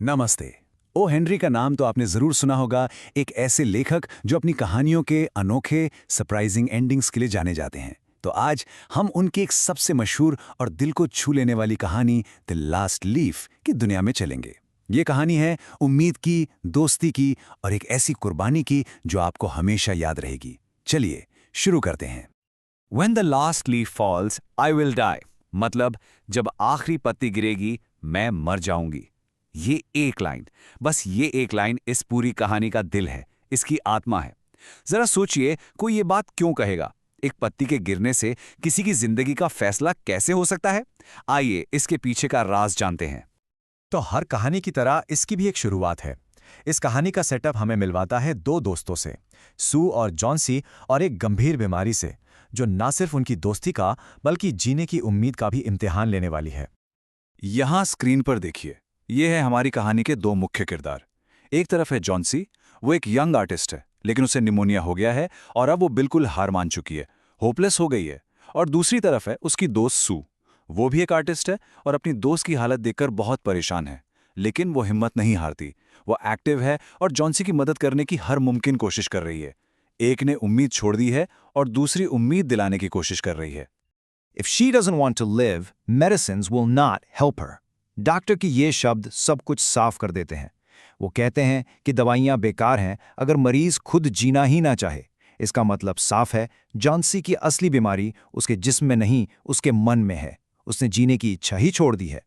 नमस्ते। O Henry का नाम तो आपने जरूर सुना होगा। एक ऐसे लेखक जो अपनी कहानियों के अनोखे सरप्राइजिंग एंडिंग्स के लिए जाने जाते हैं। तो आज हम उनकी एक सबसे मशहूर और दिल को छू लेने वाली कहानी द लास्ट लीफ की दुनिया में चलेंगे। ये कहानी है उम्मीद की, दोस्ती की और एक ऐसी कुर्बानी की जो आपको हमेशा याद रहेगी। चलिए शुरू करते हैं। When the last leaf falls, I will die. मतलब जब आखिरी पत्ती गिरेगी मैं मर जाऊंगी। ये एक लाइन, बस ये एक लाइन इस पूरी कहानी का दिल है, इसकी आत्मा है। जरा सोचिए, कोई ये बात क्यों कहेगा? एक पत्ती के गिरने से किसी की जिंदगी का फैसला कैसे हो सकता है? आइए इसके पीछे का राज जानते हैं। तो हर कहानी की तरह इसकी भी एक शुरुआत है। इस कहानी का सेटअप हमें मिलवाता है दो दोस्तों से, सू और जॉन्सी, और एक गंभीर बीमारी से जो न सिर्फ उनकी दोस्ती का बल्कि जीने की उम्मीद का भी इम्तिहान लेने वाली है। यहां स्क्रीन पर देखिए, ये है हमारी कहानी के दो मुख्य किरदार। एक तरफ है जॉन्सी, वो एक यंग आर्टिस्ट है, लेकिन उसे निमोनिया हो गया है और अब वो बिल्कुल हार मान चुकी है, होपलेस हो गई है। और दूसरी तरफ है उसकी दोस्त सू, वो भी एक आर्टिस्ट है और अपनी दोस्त की हालत देखकर बहुत परेशान है, लेकिन वो हिम्मत नहीं हारती। वो एक्टिव है और जॉन्सी की मदद करने की हर मुमकिन कोशिश कर रही है। एक ने उम्मीद छोड़ दी है और दूसरी उम्मीद दिलाने की कोशिश कर रही है। If she doesn't want to live, medicines will not help her. Doctor की ये शब्द सब कुछ साफ कर देते हैं। वो कहते हैं कि दवाइयाँ बेकार हैं अगर मरीज खुद जीना ही ना चाहे। इसका मतलब साफ है, जॉन्सी की असली बीमारी उसके जिस्म में नहीं, उसके मन में है। उसने जीने की इच्छा ही छोड़ दी है।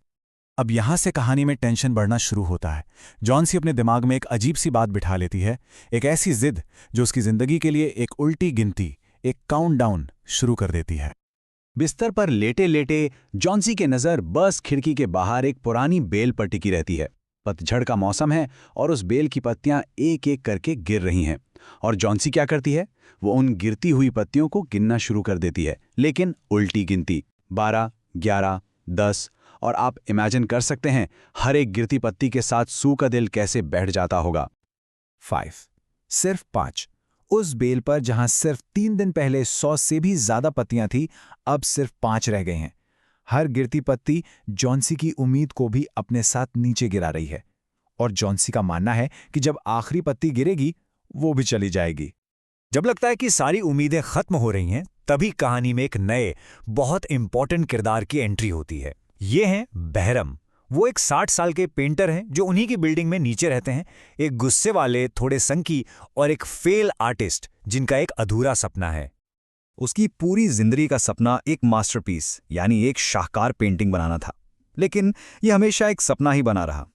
अब यहाँ से कहानी में टेंशन बढ़ना शुरू होता है। जॉन्सी अपने दिमाग में एक अजीब सी बात बिठा लेती है, एक ऐसी जिद जो उसकी जिंदगी के लिए एक उल्टी गिनती, एक काउंटडाउन शुरू कर देती है। बिस्तर पर लेटे लेटे जॉन्सी के नज़र बस खिड़की के बाहर एक पुरानी बेल पर टिकी रहती है। पतझड़ का मौसम है और उस बेल की पत्तियां एक एक करके गिर रही हैं। और जॉन्सी क्या करती है? वो उन गिरती हुई पत्तियों को गिनना शुरू कर देती है, लेकिन उल्टी गिनती। 12, 11, 10। और आप इमेजिन कर सकते हैं हर एक गिरती पत्ती के साथ सू का दिल कैसे बैठ जाता होगा। 5, सिर्फ 5। उस बेल पर जहां सिर्फ 3 दिन पहले 100 से भी ज्यादा पत्तियां थी, अब सिर्फ 5 रह गई हैं। हर गिरती पत्ती जॉन्सी की उम्मीद को भी अपने साथ नीचे गिरा रही है। और जॉन्सी का मानना है कि जब आखिरी पत्ती गिरेगी, वो भी चली जाएगी। जब लगता है कि सारी उम्मीदें खत्म हो रही हैं, तभी कहानी में एक नए, बहुत इंपॉर्टेंट किरदार की एंट्री होती है। ये हैं बहरम। वो एक 60 साल के पेंटर हैं जो उन्हीं की बिल्डिंग में नीचे रहते हैं। एक गुस्से वाले, थोड़े संकी और एक फेल आर्टिस्ट जिनका एक अधूरा सपना है। उसकी पूरी जिंदगी का सपना एक मास्टरपीस यानी एक शाहकार पेंटिंग बनाना था, लेकिन यह हमेशा एक सपना ही बना रहा।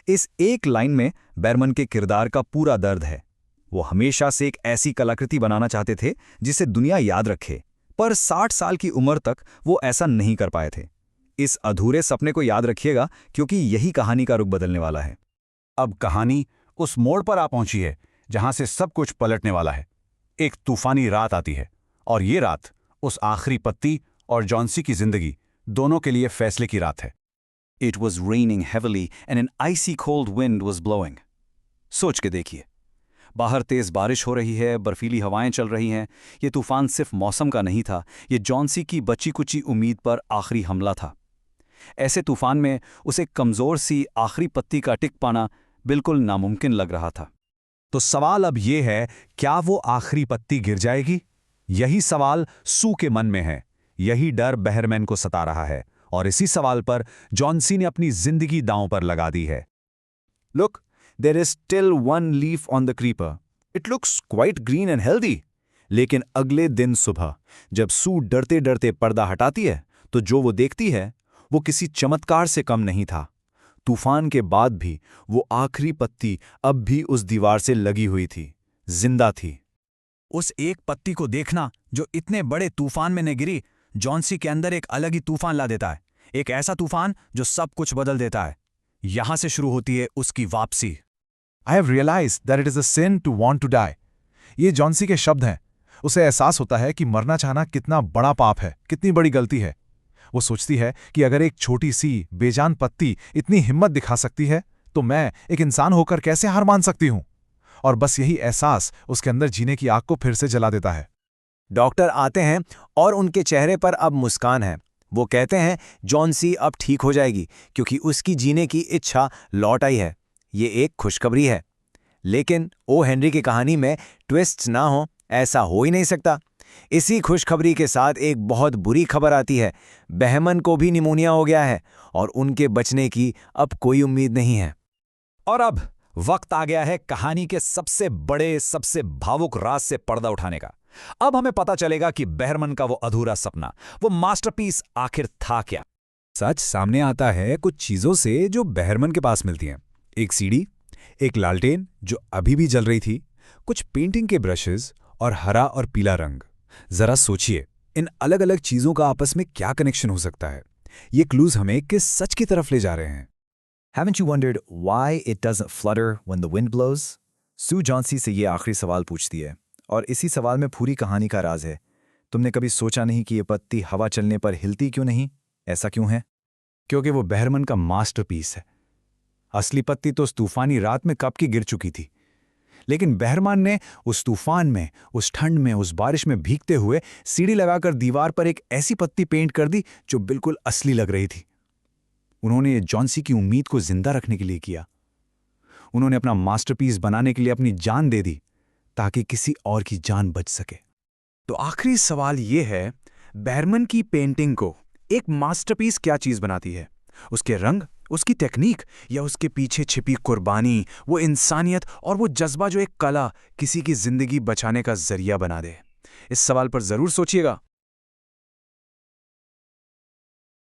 इस एक लाइन में बैरमन के किरदार का पूरा दर्द है। वो हमेशा से एक ऐसी कलाकृति बनाना चाहते थे जिसे दुनिया याद रखे, पर 60 साल की उम्र तक वो ऐसा नहीं कर पाए थे। इस अधूरे सपने को याद रखिएगा, क्योंकि यही कहानी का रुख बदलने वाला है। अब कहानी उस मोड़ पर आ पहुंची है जहां से सब कुछ पलटने वाला है। एक तूफानी रात आती है और ये रात उस आखिरी पत्ती और जॉन्सी की जिंदगी दोनों के लिए फैसले की रात है। It was raining heavily and an icy cold wind was blowing. सोच के देखिए, बाहर तेज बारिश हो रही है, बर्फीली हवाएं चल रही हैं। ये तूफान सिर्फ मौसम का नहीं था, ये जॉन्सी की बची कुची उम्मीद पर आखिरी हमला था। ऐसे तूफान में उसे कमजोर सी आखिरी पत्ती का टिक पाना बिल्कुल नामुमकिन लग रहा था। तो सवाल अब ये है, क्या वो आखिरी पत्ती गिर जाएगी? यही सवाल सू के मन में है। यही डर बहरमैन को सता रहा है और इसी सवाल पर जॉन्सी ने अपनी जिंदगी दांव पर लगा दी है। Look, there is still one leaf on the creeper. It looks quite green and healthy. लेकिन अगले दिन सुबह जब सू डरते डरते पर्दा हटाती है, तो जो वो देखती है वो किसी चमत्कार से कम नहीं था। तूफान के बाद भी वो आखिरी पत्ती अब भी उस दीवार से लगी हुई थी, जिंदा थी। उस एक पत्ती को देखना जो इतने बड़े तूफान में न गिरी, जॉन्सी के अंदर एक अलग ही तूफान ला देता है। एक ऐसा तूफान जो सब कुछ बदल देता है। यहां से शुरू होती है उसकी वापसी। I have realized that it is a sin to want to die. ये जॉन्सी के शब्द हैं। उसे एहसास होता है कि मरना चाहना कितना बड़ा पाप है, कितनी बड़ी गलती है। वो सोचती है कि अगर एक छोटी सी बेजान पत्ती इतनी हिम्मत दिखा सकती है, तो मैं एक इंसान होकर कैसे हार मान सकती हूं? और बस यही एहसास उसके अंदर जीने की आग को फिर से जला देता है। डॉक्टर आते हैं और उनके चेहरे पर अब मुस्कान है। वो कहते हैं जॉन्सी अब ठीक हो जाएगी क्योंकि उसकी जीने की इच्छा लौट आई है। ये एक खुशखबरी है। लेकिन ओ हेनरी की कहानी में ट्विस्ट्स ना हो, ऐसा हो ही नहीं सकता। इसी खुशखबरी के साथ एक बहुत बुरी खबर आती है। बहमन को भी निमोनिया हो गया है और उनके बचने की अब कोई उम्मीद नहीं है। और अब वक्त आ गया है कहानी के सबसे बड़े, सबसे भावुक राज से पर्दा उठाने का। अब हमें पता चलेगा कि बहरमन का वो अधूरा सपना, वो मास्टरपीस आखिर था क्या। सच सामने आता है कुछ चीजों से जो बहरमन के पास मिलती हैं। एक सीढ़ी, एक लालटेन जो अभी भी जल रही थी, कुछ पेंटिंग के ब्रशेस और हरा और पीला रंग। जरा सोचिए, इन अलग अलग चीजों का आपस में क्या कनेक्शन हो सकता है। ये क्लूज हमें किस सच की तरफ ले जा रहे हैं। Haven't you wondered why it doesn't flutter when the wind blows? Sue Johnsy से ये आखिरी सवाल पूछती है और इसी सवाल में पूरी कहानी का राज है। तुमने कभी सोचा नहीं कि ये पत्ती हवा चलने पर हिलती क्यों नहीं? ऐसा क्यों है? क्योंकि वो बहरमन का मास्टरपीस है। असली पत्ती तो उस तूफानी रात में कब की गिर चुकी थी, लेकिन बहरमन ने उस तूफान में, उस ठंड में, उस बारिश में भीगते हुए सीढ़ी लगाकर दीवार पर एक ऐसी पत्ती पेंट कर दी जो बिल्कुल असली लग रही थी। उन्होंने ये जॉन्सी की उम्मीद को जिंदा रखने के लिए किया। उन्होंने अपना मास्टरपीस बनाने के लिए अपनी जान दे दी ताकि किसी और की जान बच सके। तो आखिरी सवाल ये है, बहरमन की पेंटिंग को एक मास्टरपीस क्या चीज बनाती है? उसके रंग, उसकी टेक्निक, या उसके पीछे छिपी कुर्बानी, वो इंसानियत और वो जज्बा जो एक कला किसी की जिंदगी बचाने का जरिया बना दे? इस सवाल पर जरूर सोचिएगा।